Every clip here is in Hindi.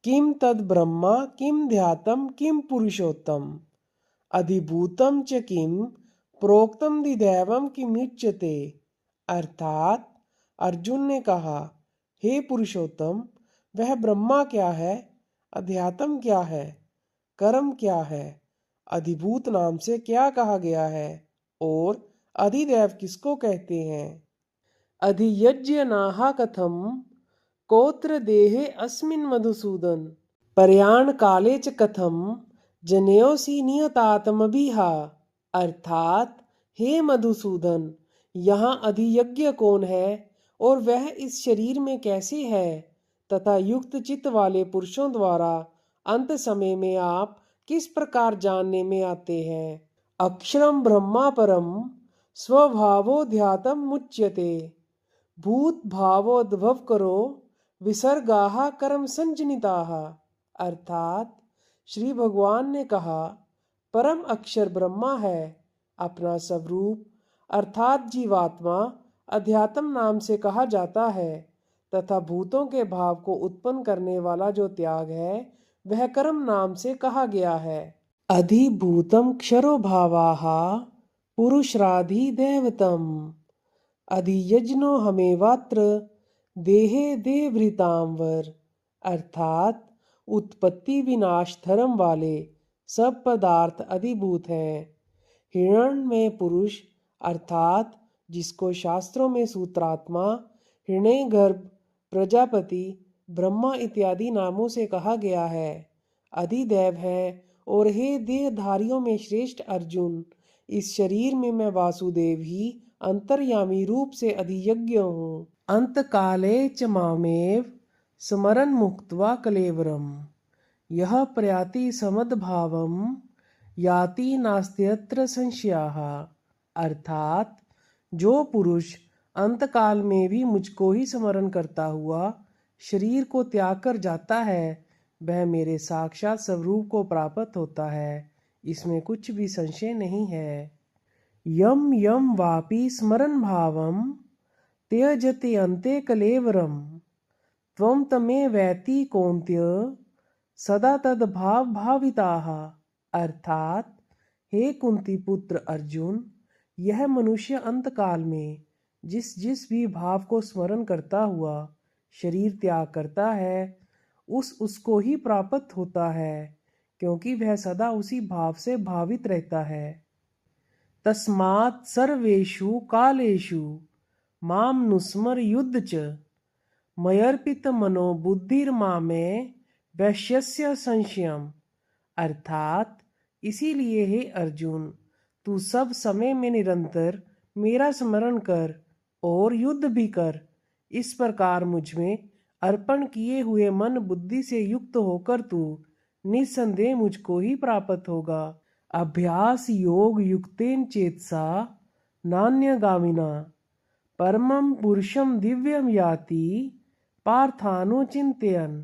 किम तद ब्रह्मा किम ध्यातम किम पुरुषोत्तम अधिभूतम च किम प्रोक्तम दिदैवम किमुच्यते। अर्थात अर्जुन ने कहा, हे पुरुषोत्तम, वह ब्रह्मा क्या है, अध्यात्म क्या है, कर्म क्या है, अधिभूत नाम से क्या कहा गया है और अधिदैव किसको कहते हैं। अधियज्ञ नाहा कथम कोत्र देहे अस्मिन् मधुसूदन पर्याण काले च कथम जनयोसी नियतात्मभिहा। अर्थात हे मधुसूदन, यहाँ अधियज्ञ कौन है और वह इस शरीर में कैसे है, तथा युक्त चित्त वाले पुरुषों द्वारा अंत समय में आप किस प्रकार जानने में आते हैं। अक्षरम ब्रह्मा परम स्वभावोध्यातम मुच्यते भूत भावोद्भव करो विसर्गाः कर्म संजनिताः। अर्थात श्री भगवान ने कहा, परम अक्षर ब्रह्मा है, अपना स्वरूप अर्थात जीवात्मा अध्यात्म नाम से कहा जाता है, तथा भूतों के भाव को उत्पन्न करने वाला जो त्याग है वह कर्म नाम से कहा गया है। अधिभूतम क्षरो भावाः पुरुषराधिदैवतम अधियज्ञो हमेवात्र देहे देहभृतांवर। अर्थात उत्पत्ति विनाश धर्म वाले सब पदार्थ अधिभूत हैं। हिरण्य पुरुष अर्थात जिसको शास्त्रों में सूत्रात्मा, हिरण्यगर्भ, प्रजापति, ब्रह्मा इत्यादि नामों से कहा गया है, अधिदैव है। और हे देहधारियों में श्रेष्ठ अर्जुन, इस शरीर में मैं वासुदेव ही अंतर्यामी रूप से अधियज्ञ हूँ। अंत काले च मामेव स्मरन् मुक्त्वा कलेवरम यह प्रयाति समद्भावम याति नास्त्यत्र संशयाः। अर्थात जो पुरुष अंतकाल में भी मुझको ही स्मरण करता हुआ शरीर को त्याग कर जाता है, वह मेरे साक्षात स्वरूप को प्राप्त होता है, इसमें कुछ भी संशय नहीं है। यम यम वापि स्मरन् भावम त्यजति अन्ते कलेवरम त्वं तमे वैति कौन्त्य सदा तद भाव भाविताः। अर्थात हे कुंती पुत्र अर्जुन, यह मनुष्य अंतकाल में जिस जिस भी भाव को स्मरण करता हुआ शरीर त्याग करता है, उसको ही प्राप्त होता है, क्योंकि वह सदा उसी भाव से भावित रहता है। तस्मात् सर्वेषु कालेषु माम नुस्मर युद्ध च मयर्पित मनो बुद्धिर्मामे वैश्यस्य संशयम। अर्थात इसीलिए हे अर्जुन, तू सब समय में निरंतर मेरा स्मरण कर और युद्ध भी कर। इस प्रकार मुझ में अर्पण किए हुए मन बुद्धि से युक्त होकर तू निस्संदेह मुझको ही प्राप्त होगा। अभ्यास योग युक्तेन चेतसा नान्यगामिना परमं पुरुषम दिव्यम याति पार्थानुचिंतयन्।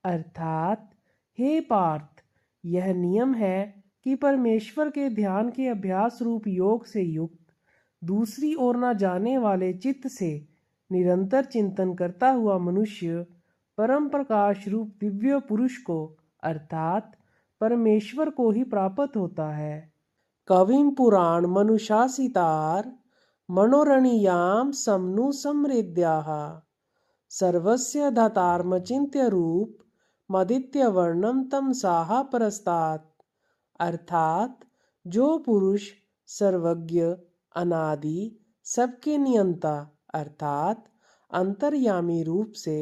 अर्थात हे पार्थ, यह नियम है कि परमेश्वर के ध्यान के अभ्यास रूप योग से युक्त दूसरी ओर न जाने वाले चित्त से निरंतर चिंतन करता हुआ मनुष्य परम प्रकाश रूप दिव्य पुरुष को अर्थात परमेश्वर को ही प्राप्त होता है। कविम पुराण मनुशासितार मनोरणीयाम समनु समृद्याः सर्वस्य धातार्मचिन्त्य रूप मदित्य वर्णम तमसाः परस्तात्। अर्थात जो पुरुष सर्वज्ञ, अनादि, सबके नियंता अर्थात अंतर्यामी रूप से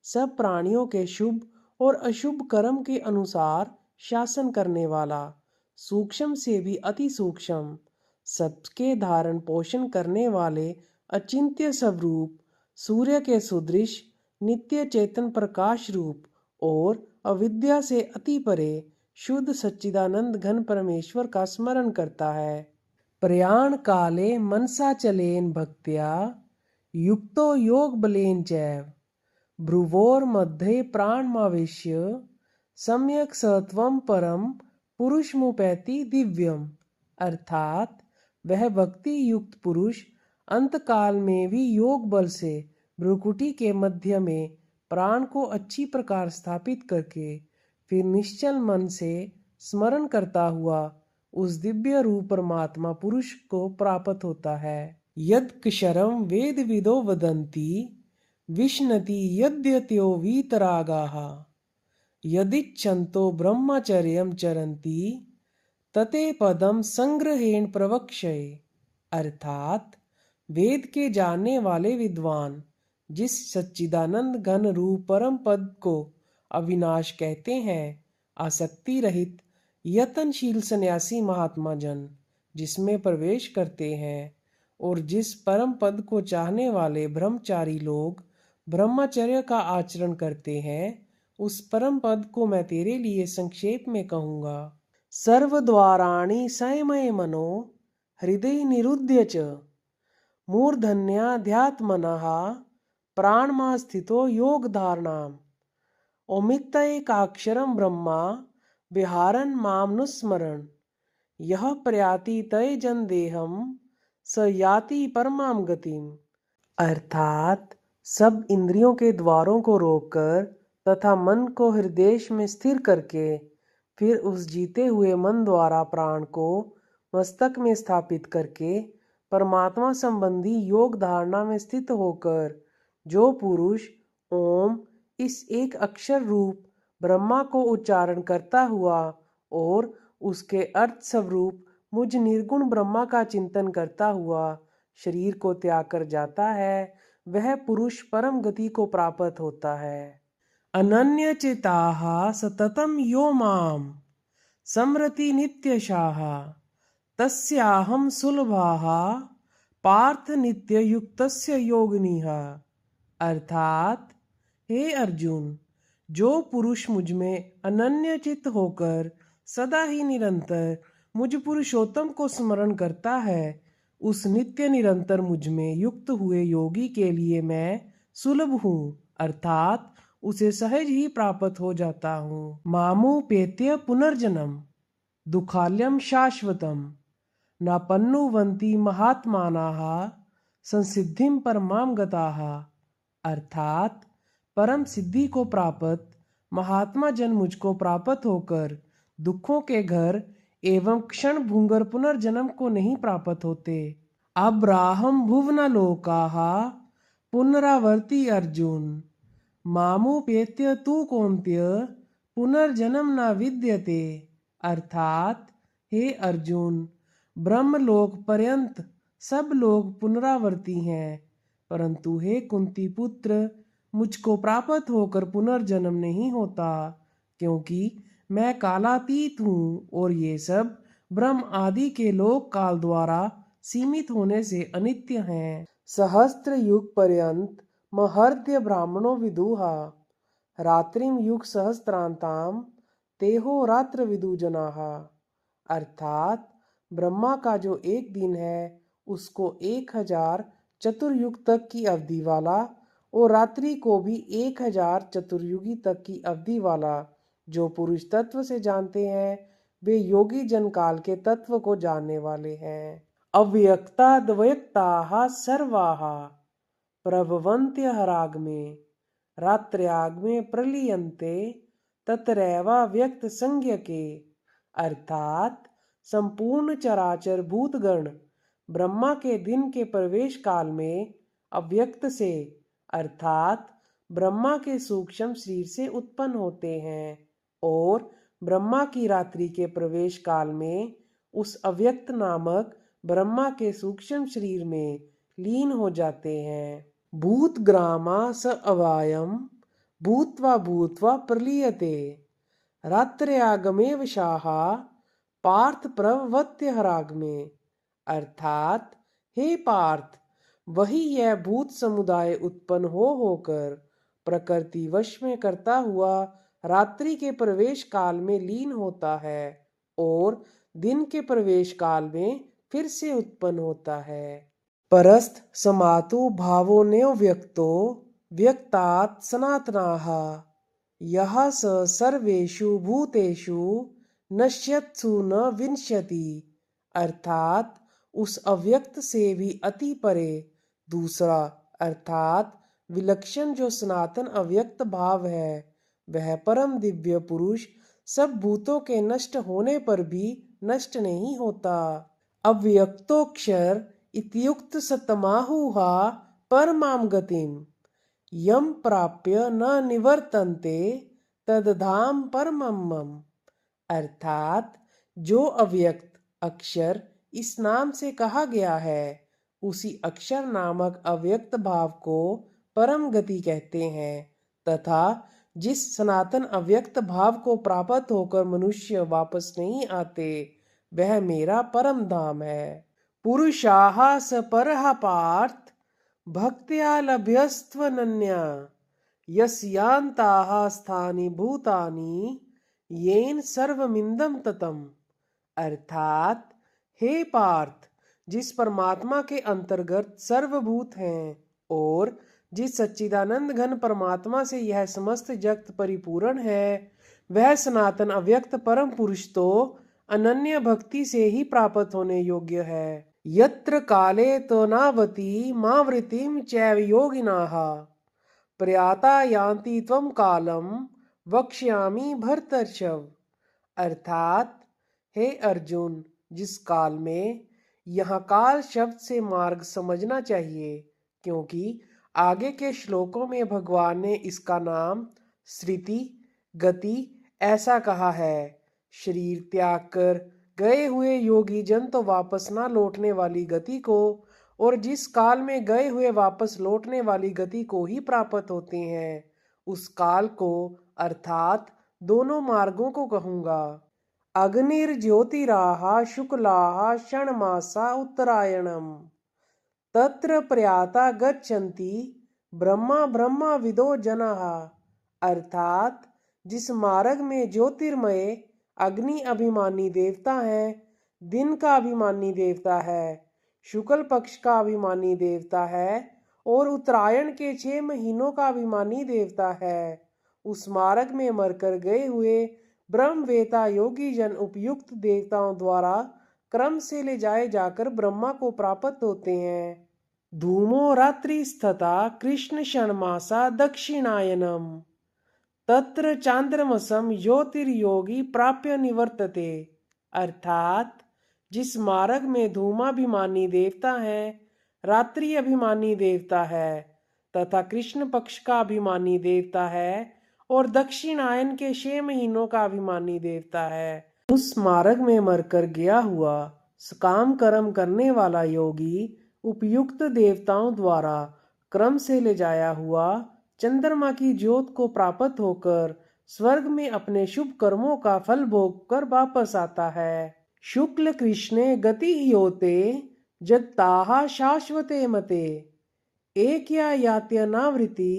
सब प्राणियों के शुभ और अशुभ कर्म के अनुसार शासन करने वाला, सूक्ष्म से भी अति सूक्ष्म, सबके धारण पोषण करने वाले अचिंत्य स्वरूप, सूर्य के सुदृश नित्य चेतन प्रकाश रूप और अविद्या से अति परे शुद्ध सच्चिदानंद घन परमेश्वर का स्मरण करता है। प्रयाण काले मनसा चलेन भक्त्या युक्तो योग बलेन चैव भ्रुवोर मध्ये प्राणमावेश्य सम्यक सत्वम परम पुरुषमुपैति दिव्यम। अर्थात वह भक्ति युक्त पुरुष अंतकाल में भी योग बल से भ्रुकुटी के मध्य में प्राण को अच्छी प्रकार स्थापित करके फिर निश्चल मन से स्मरण करता हुआ उस दिव्य रूप परमात्मा पुरुष को प्राप्त होता है। यद क्षरम वेद विदो वदंती विष्णति यद्यत्यो वीतरागाः यदिच्छन्तो ब्रह्मचर्यं चरन्ति तते पदम संग्रहेण प्रवक्ष्ये। अर्थात वेद के जानने वाले विद्वान जिस सच्चिदानंद घन रूप परम पद को अविनाश कहते हैं, आसक्ति रहित यतनशील सन्यासी महात्मा जन जिसमें प्रवेश करते हैं और जिस परम पद को चाहने वाले ब्रह्मचारी लोग ब्रह्मचर्य का आचरण करते हैं, उस परम पद को मैं तेरे लिए संक्षेप में कहूँगा। सर्वद्वाराणि संयमय मनो हृदय निरुध्य च मूर्धन्याध्यात्मनः प्राणमा स्थितो योग धारणाम ओमित्त एकाक्षरम ब्रह्मा विहारन मामनुस्मरण यह प्रयाति तय जन देहम स याति परमाम गतिम। अर्थात सब इंद्रियों के द्वारों को रोककर तथा मन को हृदय में स्थिर करके फिर उस जीते हुए मन द्वारा प्राण को मस्तक में स्थापित करके परमात्मा संबंधी योग धारणा में स्थित होकर जो पुरुष ओम इस एक अक्षर रूप ब्रह्मा को उच्चारण करता हुआ और उसके अर्थ स्वरूप मुझ निर्गुण ब्रह्मा का चिंतन करता हुआ शरीर को त्याग कर जाता है, वह पुरुष परम गति को प्राप्त होता है। अनन्य चिताः सततम यो माम समरति नित्यशाः तस्याहं सुलभाः पार्थ नित्य युक्तस्य योगिनीः। अर्थात हे अर्जुन, जो पुरुष मुझ में अनन्य चित होकर सदा ही निरंतर मुझ पुरुषोत्तम को स्मरण करता है, उस नित्य निरंतर मुझ में युक्त हुए योगी के लिए मैं सुलभ हूँ, अर्थात उसे सहज ही प्राप्त हो जाता हूँ। मामुपेत्य पुनर्जन्म दुखाल्यम शाश्वतम नापन्नुवन्ति महात्मानाः संसिद्धिम परमाम गताः। अर्थात परम सिद्धि को प्राप्त महात्मा जन मुझको प्राप्त होकर दुखों के घर एवं क्षण भंगुर पुनर्जन्म को नहीं प्राप्त होते। अब्राहम भुवनलोकाः पुनरावर्ति अर्जुन मामुपेत्य तु कौन्तेय पुनर्जन्म न विद्यते। अर्थात हे अर्जुन, ब्रह्मलोक पर्यंत सब लोग पुनरावर्ती हैं, परंतु हे कुंती पुत्र, मुझको प्राप्त होकर पुनर्जन्म नहीं होता, क्योंकि मैं कालातीत हूँ और ये सब ब्रह्म आदि के लोक काल द्वारा सीमित होने से अनित्य हैं। सहस्त्र युग पर्यंत महर्द्य ब्राह्मणो विदुहा रात्रिम युग सहस्त्रांताम तेहो रात्र विदु जनाः। अर्थात ब्रह्मा का जो एक दिन है उसको 1000 चतुर्युग तक की अवधि वाला और रात्रि को भी 1000 चतुर्युगी तक की अवधि वाला जो पुरुष तत्व से जानते हैं, वे योगी जन काल के तत्व को जानने वाले हैं। अव्यक्ताद्वयक्ताः सर्वाः प्रभवन्त्य हराग्मे रात्र्याग्मे प्रलीयन्ते तत्रैवा व्यक्त संज्ञके। अर्थात संपूर्ण चराचर भूतगण ब्रह्मा के दिन के प्रवेश काल में अव्यक्त से अर्थात ब्रह्मा के सूक्ष्म शरीर से उत्पन्न होते हैं और ब्रह्मा की रात्रि के प्रवेश काल में उस अव्यक्त नामक ब्रह्मा के सूक्ष्म शरीर में लीन हो जाते हैं। भूतग्रामा स अवायम भूत्वा भूत्वा प्रलीयते रात्र्यागमे वशाः पार्थ प्रभवत्य हराग्मे। अर्थात हे पार्थ, वही यह भूत समुदाय उत्पन्न होकर प्रकृति वश में करता हुआ रात्रि के प्रवेश काल में लीन होता है और दिन के प्रवेश काल में फिर से उत्पन्न होता है। परस्त समातु भावो नयो व्यक्तो व्यक्तात् सनातनाः यः स सर्वेषु भूतेषु नश्यत्सु न विनश्यति। अर्थात उस अव्यक्त से भी अति परे दूसरा अर्थात विलक्षण जो सनातन अव्यक्त भाव है, वह परम दिव्य पुरुष सब भूतों के नष्ट होने पर भी नष्ट नहीं होता। अव्यक्तोक्षर इत्युक्त सतमाहुहा परमाम गतिम यम प्राप्य न निवर्तन्ते तदधाम परमम मम। अर्थात जो अव्यक्त अक्षर इस नाम से कहा गया है, उसी अक्षर नामक अव्यक्त भाव को परम गति कहते हैं, तथा जिस सनातन अव्यक्त भाव को प्राप्त होकर मनुष्य वापस नहीं आते, वह मेरा परम धाम है। पुरुषाः स परः पार्थ भक्त्या लभ्यस्त्वनन्या यस्यान्ताः स्थानि भूतानि येन सर्वमिदं ततम्। अर्थात हे पार्थ, जिस परमात्मा के अंतर्गत सर्वभूत हैं और जिस सच्चिदानंद घन परमात्मा से यह समस्त जगत परिपूर्ण है, वह सनातन अव्यक्त परम पुरुष तो अनन्य भक्ति से ही प्राप्त होने योग्य है। यत्र काले तो नावती मावृतिम चैव योगिनाः प्रयाता यान्ति त्वं कालम वक्ष्यामि भरतर्षभ। अर्थात हे अर्जुन, जिस काल में, यहाँ काल शब्द से मार्ग समझना चाहिए, क्योंकि आगे के श्लोकों में भगवान ने इसका नाम स्थिति गति ऐसा कहा है। शरीर त्याग कर गए हुए योगी जन तो वापस ना लौटने वाली गति को, और जिस काल में गए हुए वापस लौटने वाली गति को ही प्राप्त होते हैं, उस काल को अर्थात दोनों मार्गों को कहूंगा। अग्निर्ज्योतिराः शुक्लाः षण्मासा उत्तरायणम् तत्र प्रयाता गच्छन्ति ब्रह्मा ब्रह्मविदो जनाः। अर्थात जिस मार्ग में ज्योतिर्मय अग्नि अभिमानी देवता है, दिन का अभिमानी देवता है, शुक्ल पक्ष का अभिमानी देवता है और उत्तरायण के 6 महीनों का अभिमानी देवता है, उस मार्ग में मरकर गए हुए ब्रह्मवेता योगी जन उपयुक्त देवताओं द्वारा क्रम से ले जाए जाकर ब्रह्मा को प्राप्त होते हैं। धूमो रात्रि स्थिता कृष्ण षण्मासा दक्षिणायनम तत्र चांद्रमसम ज्योतिर्योगी प्राप्य निवर्तते। अर्थात जिस मार्ग में धूमाभिमानी देवता है, रात्रि अभिमानी देवता है तथा कृष्ण पक्ष का अभिमानी देवता है और दक्षिणायन के 6 महीनों का अभिमानी देवता है, उस मार्ग में मरकर गया हुआ सकाम कर्म करने वाला योगी उपयुक्त देवताओं द्वारा क्रम से ले जाया हुआ चंद्रमा की ज्योत को प्राप्त होकर स्वर्ग में अपने शुभ कर्मों का फल भोग कर वापस आता है। शुक्ल कृष्णे गति योते जत्ताः शाश्वते मते एकया यात्यनावृत्ति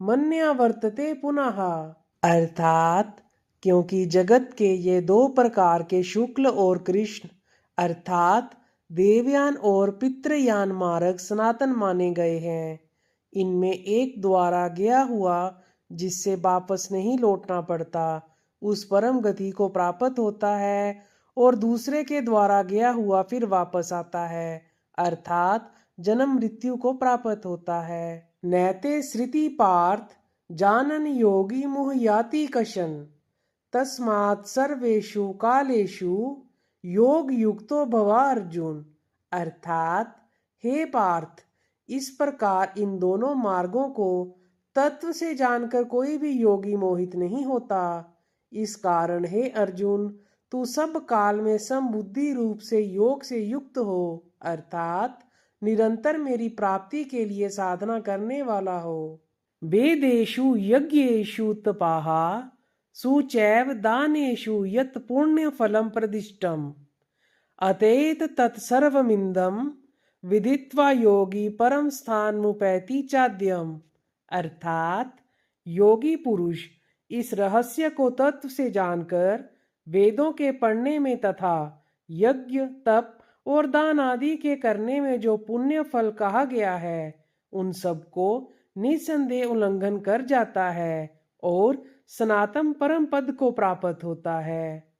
मन्या वर्तते पुनः। अर्थात क्योंकि जगत के ये 2 प्रकार के शुक्ल और कृष्ण अर्थात देवयान और पितृयान मार्ग सनातन माने गए हैं, इनमें एक द्वारा गया हुआ जिससे वापस नहीं लौटना पड़ता, उस परम गति को प्राप्त होता है, और दूसरे के द्वारा गया हुआ फिर वापस आता है, अर्थात जन्म मृत्यु को प्राप्त होता है। नैते श्रुति पार्थ जानन योगी मुह्याति कशन तस्मात् सर्वेषु कालेषु योग युक्तो भवा अर्जुन। अर्थात हे पार्थ, इस प्रकार इन दोनों मार्गों को तत्व से जानकर कोई भी योगी मोहित नहीं होता। इस कारण हे अर्जुन, तू सब काल में समबुद्धि रूप से योग से युक्त हो, अर्थात निरंतर मेरी प्राप्ति के लिए साधना करने वाला हो। वेदेषु यज्ञेषु तपाः सुचैव दानेषु यत् पुण्य फलम प्रदिष्टम अतएत तत्सर्वमिदं विदित्वा योगी परम स्थान मुपैति चाद्यम। अर्थात योगी पुरुष इस रहस्य को तत्व से जानकर वेदों के पढ़ने में तथा यज्ञ तप और दान आदि के करने में जो पुण्य फल कहा गया है, उन सब को निसंदेह उल्लंघन कर जाता है और सनातन परम पद को प्राप्त होता है।